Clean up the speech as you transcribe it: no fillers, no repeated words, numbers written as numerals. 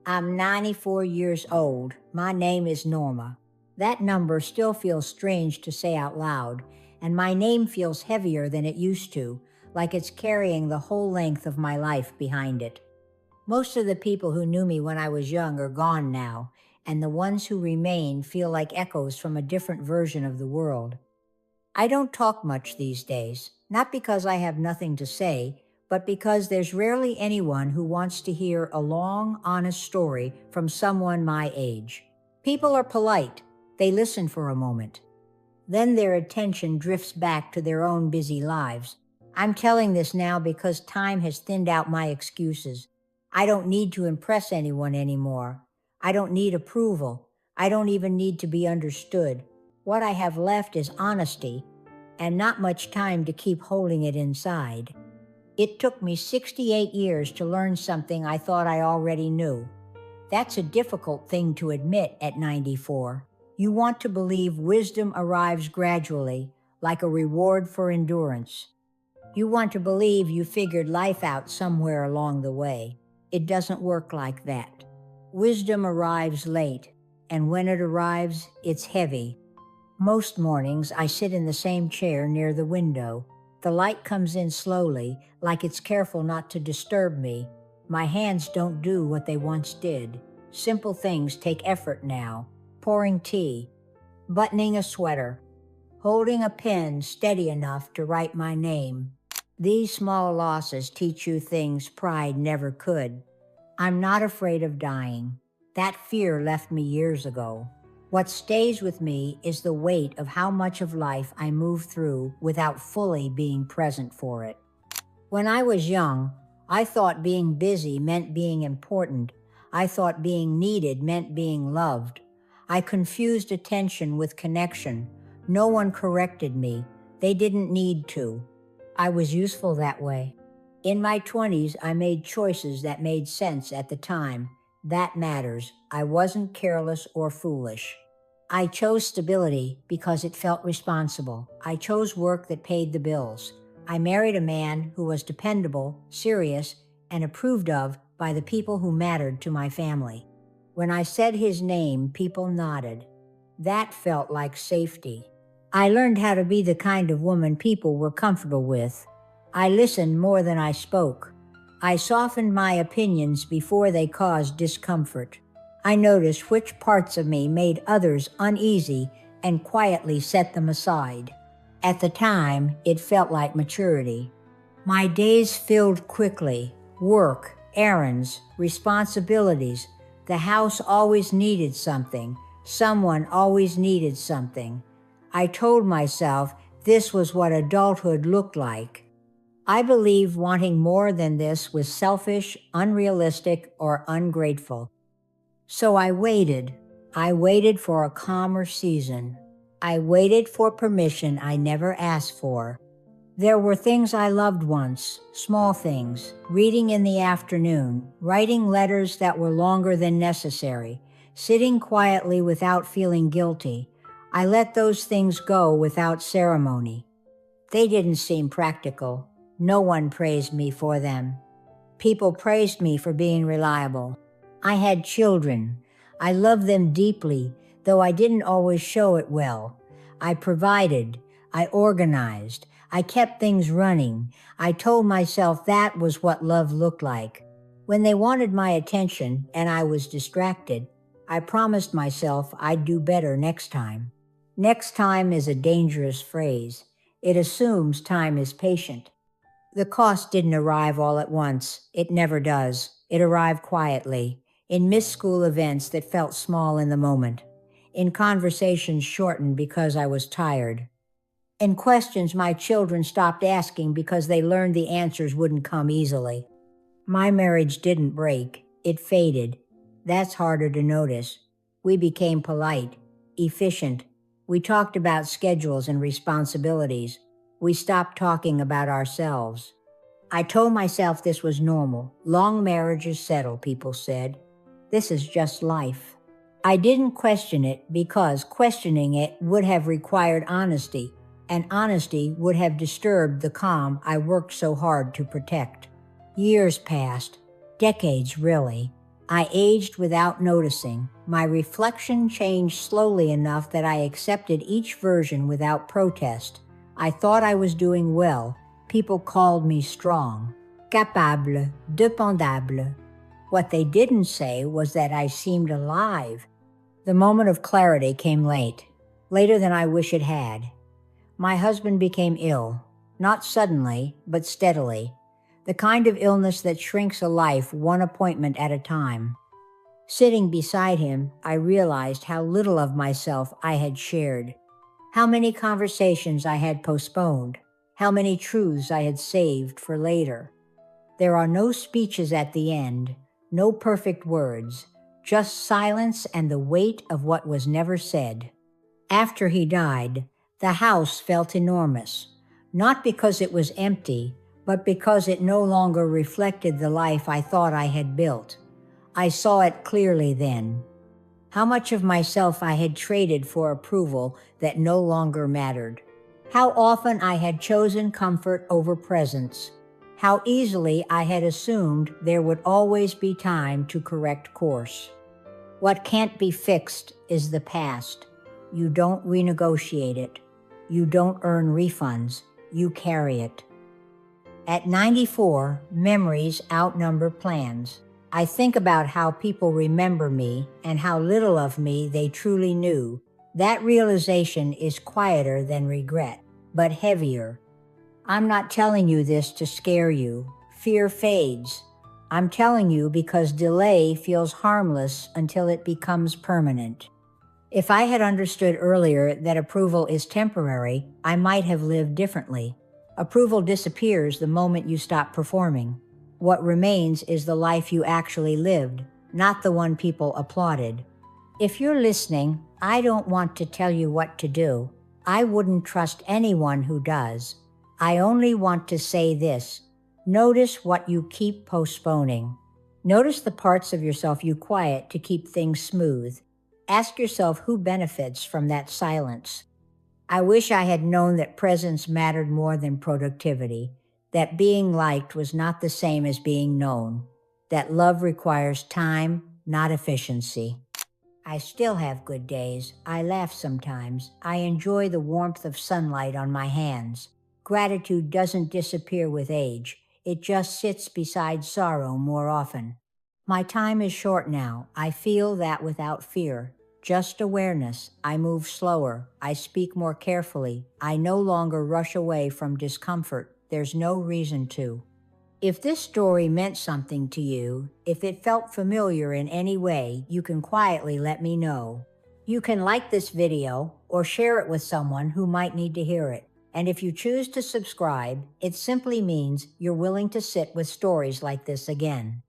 I'm 94 years old. My name is Norma. That number still feels strange to say out loud, and my name feels heavier than it used to, like it's carrying the whole length of my life behind it. Most of the people who knew me when I was young are gone now, and the ones who remain feel like echoes from a different version of the world. I don't talk much these days, not because I have nothing to say, but because there's rarely anyone who wants to hear a long, honest story from someone my age. People are polite. They listen for a moment. Then their attention drifts back to their own busy lives. I'm telling this now because time has thinned out my excuses. I don't need to impress anyone anymore. I don't need approval. I don't even need to be understood. What I have left is honesty, and not much time to keep holding it inside. It took me 68 years to learn something I thought I already knew. That's a difficult thing to admit at 94. You want to believe wisdom arrives gradually, like a reward for endurance. You want to believe you figured life out somewhere along the way. It doesn't work like that. Wisdom arrives late, and when it arrives, it's heavy. Most mornings, I sit in the same chair near the window. The light comes in slowly, like it's careful not to disturb me. My hands don't do what they once did. Simple things take effort now. Pouring tea, buttoning a sweater, holding a pen steady enough to write my name. These small losses teach you things pride never could. I'm not afraid of dying. That fear left me years ago. What stays with me is the weight of how much of life I move through without fully being present for it. When I was young, I thought being busy meant being important. I thought being needed meant being loved. I confused attention with connection. No one corrected me. They didn't need to. I was useful that way. In my 20s, I made choices that made sense at the time. That matters. I wasn't careless or foolish. I chose stability because it felt responsible. I chose work that paid the bills. I married a man who was dependable, serious, and approved of by the people who mattered to my family. When I said his name, people nodded. That felt like safety. I learned how to be the kind of woman people were comfortable with. I listened more than I spoke. I softened my opinions before they caused discomfort. I noticed which parts of me made others uneasy and quietly set them aside. At the time, it felt like maturity. My days filled quickly. Work, errands, responsibilities. The house always needed something. Someone always needed something. I told myself this was what adulthood looked like. I believed wanting more than this was selfish, unrealistic, or ungrateful. So I waited. I waited for a calmer season. I waited for permission I never asked for. There were things I loved once, small things, reading in the afternoon, writing letters that were longer than necessary, sitting quietly without feeling guilty. I let those things go without ceremony. They didn't seem practical. No one praised me for them. People praised me for being reliable. I had children. I loved them deeply, though I didn't always show it well. I provided. I organized. I kept things running. I told myself that was what love looked like. When they wanted my attention and I was distracted, I promised myself I'd do better next time. Next time is a dangerous phrase. It assumes time is patient. The cost didn't arrive all at once. It never does. It arrived quietly, in missed school events that felt small in the moment, in conversations shortened because I was tired, in questions my children stopped asking because they learned the answers wouldn't come easily. My marriage didn't break. It faded. That's harder to notice. We became polite, efficient. We talked about schedules and responsibilities. We stopped talking about ourselves. I told myself this was normal. Long marriages settle, people said. This is just life. I didn't question it because questioning it would have required honesty, and honesty would have disturbed the calm I worked so hard to protect. Years passed, decades really. I aged without noticing. My reflection changed slowly enough that I accepted each version without protest. I thought I was doing well. People called me strong, capable, dépendable. What they didn't say was that I seemed alive. The moment of clarity came late, later than I wish it had. My husband became ill, not suddenly, but steadily. The kind of illness that shrinks a life one appointment at a time. Sitting beside him, I realized how little of myself I had shared, how many conversations I had postponed, how many truths I had saved for later. There are no speeches at the end, no perfect words, just silence and the weight of what was never said. After he died, the house felt enormous, not because it was empty, but because it no longer reflected the life I thought I had built. I saw it clearly then. How much of myself I had traded for approval that no longer mattered. How often I had chosen comfort over presence. How easily I had assumed there would always be time to correct course. What can't be fixed is the past. You don't renegotiate it. You don't earn refunds. You carry it. At 94, memories outnumber plans. I think about how people remember me and how little of me they truly knew. That realization is quieter than regret, but heavier. I'm not telling you this to scare you. Fear fades. I'm telling you because delay feels harmless until it becomes permanent. If I had understood earlier that approval is temporary, I might have lived differently. Approval disappears the moment you stop performing. What remains is the life you actually lived, not the one people applauded. If you're listening, I don't want to tell you what to do. I wouldn't trust anyone who does. I only want to say this. Notice what you keep postponing. Notice the parts of yourself you quiet to keep things smooth. Ask yourself who benefits from that silence. I wish I had known that presence mattered more than productivity, that being liked was not the same as being known, that love requires time, not efficiency. I still have good days. I laugh sometimes. I enjoy the warmth of sunlight on my hands. Gratitude doesn't disappear with age. It just sits beside sorrow more often. My time is short now. I feel that without fear. Just awareness. I move slower. I speak more carefully. I no longer rush away from discomfort. There's no reason to. If this story meant something to you, if it felt familiar in any way, you can quietly let me know. You can like this video or share it with someone who might need to hear it. And if you choose to subscribe, it simply means you're willing to sit with stories like this again.